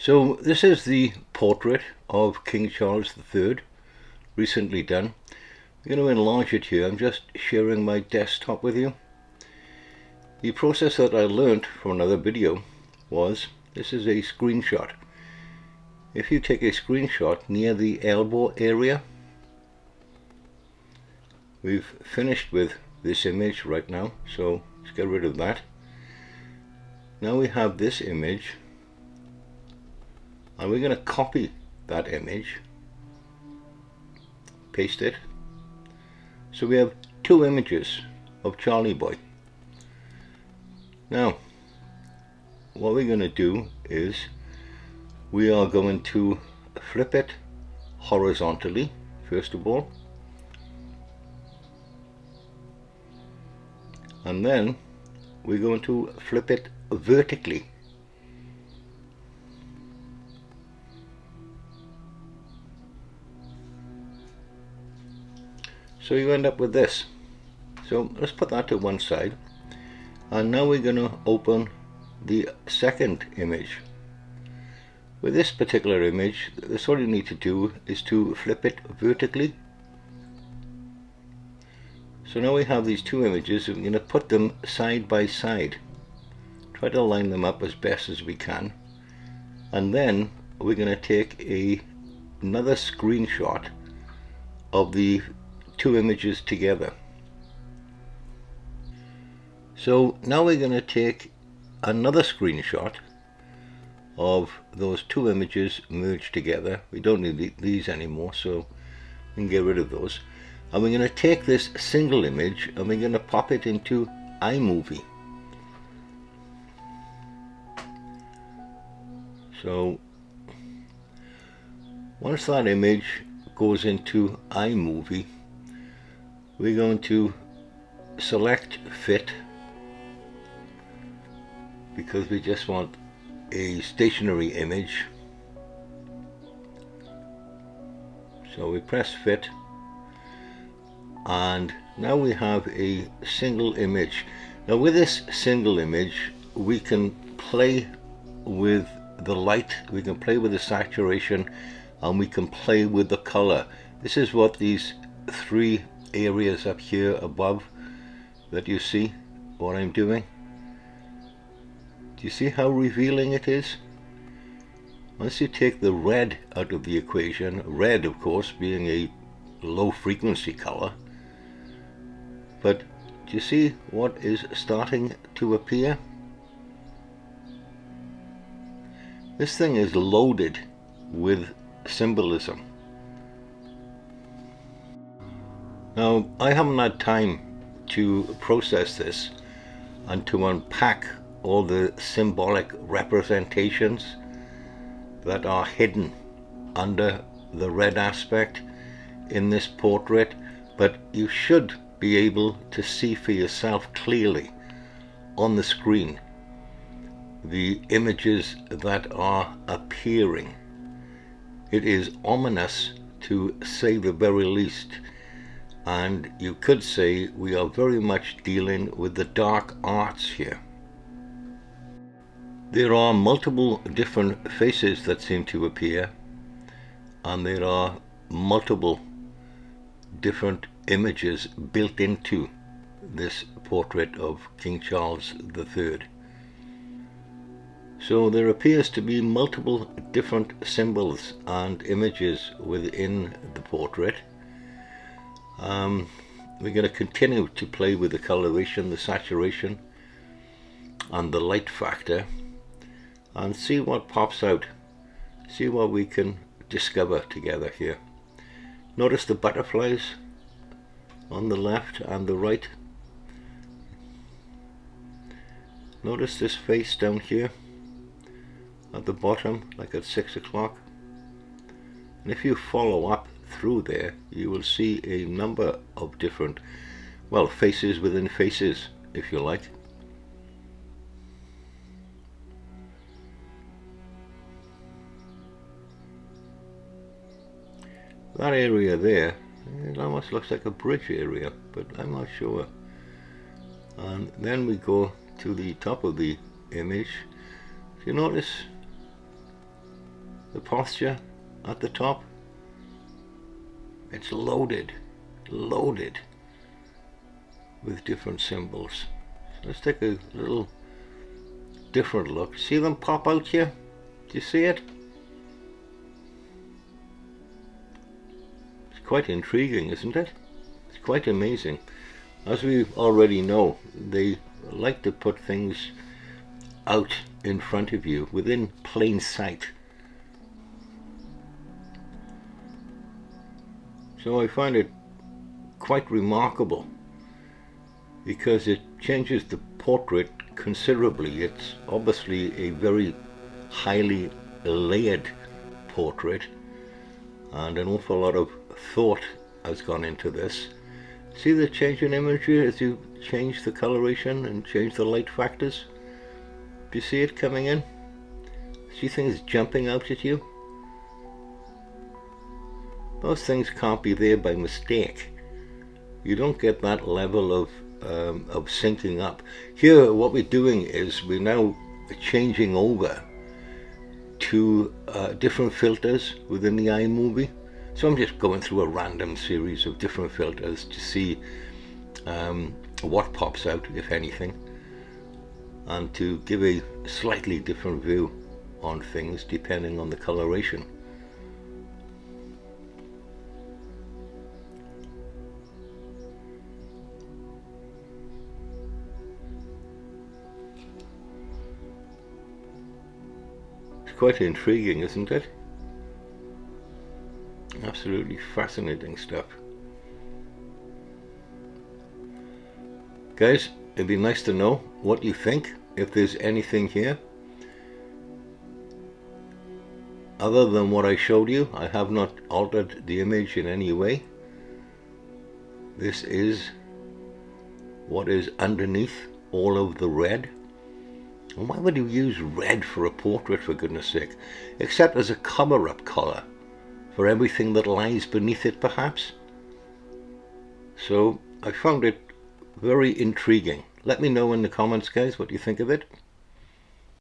So this is the portrait of King Charles III, recently done. I'm going to enlarge it here. I'm just sharing my desktop with you. The process that I learned from another video was, this is a screenshot. If you take a screenshot near the elbow area, we've finished with this image right now, so let's get rid of that. Now we have this image, and we're going to copy that image, paste it. So we have two images of Charlie Boy. Now, what we're going to do is we are going to flip it horizontally, first of all. And then we're going to flip it vertically. So you end up with this. So let's put that to one side. And now we're going to open the second image. With this particular image, that's all you need to do is to flip it vertically. So now we have these two images, and we're going to put them side by side. Try to line them up as best as we can. And then we're going to take another screenshot of the two images together. So now we're going to take another screenshot of those two images merged together. We don't need these anymore, so we can get rid of those. And we're going to take this single image and we're going to pop it into iMovie. So once that image goes into iMovie, we're going to select fit, because we just want a stationary image. So we press fit, and now we have a single image. Now with this single image, we can play with the light, we can play with the saturation, and we can play with the color. This is what these three areas up here above that you see what I'm doing. Do you see how revealing it is? Once you take the red out of the equation, red of course being a low frequency color, but do you see what is starting to appear? This thing is loaded with symbolism. Now, I haven't had time to process this and to unpack all the symbolic representations that are hidden under the red aspect in this portrait, but you should be able to see for yourself clearly on the screen the images that are appearing. It is ominous, to say the very least. And you could say we are very much dealing with the dark arts here. There are multiple different faces that seem to appear, and there are multiple different images built into this portrait of King Charles III. So there appears to be multiple different symbols and images within the portrait. We're going to continue to play with the coloration, the saturation, and the light factor, and see what pops out, see what we can discover together here. Notice the butterflies on the left and the right. Notice this face down here at the bottom, like at 6 o'clock. And if you follow up through there, you will see a number of different, well, faces within faces, if you like. That area there, it almost looks like a bridge area, but I'm not sure. And then we go to the top of the image. If you notice, the posture at the top. It's loaded with different symbols. So let's take a little different look. See them pop out here? Do you see it? It's quite intriguing, isn't it? It's quite amazing. As we already know, they like to put things out in front of you, within plain sight. So I find it quite remarkable because it changes the portrait considerably. It's obviously a very highly layered portrait, and an awful lot of thought has gone into this. See the change in imagery as you change the coloration and change the light factors? Do you see it coming in? See things jumping out at you? Those things can't be there by mistake. You don't get that level of syncing up. Here what we're doing is we're now changing over to different filters within the iMovie. So I'm just going through a random series of different filters to see what pops out, if anything, and to give a slightly different view on things depending on the coloration. It's quite intriguing, isn't it? Absolutely fascinating stuff. Guys, it'd be nice to know what you think, if there's anything here. Other than what I showed you, I have not altered the image in any way. This is what is underneath all of the red. And why would you use red for a portrait, for goodness sake? Except as a cover-up color for everything that lies beneath it, perhaps. So I found it very intriguing. Let me know in the comments, guys, what you think of it.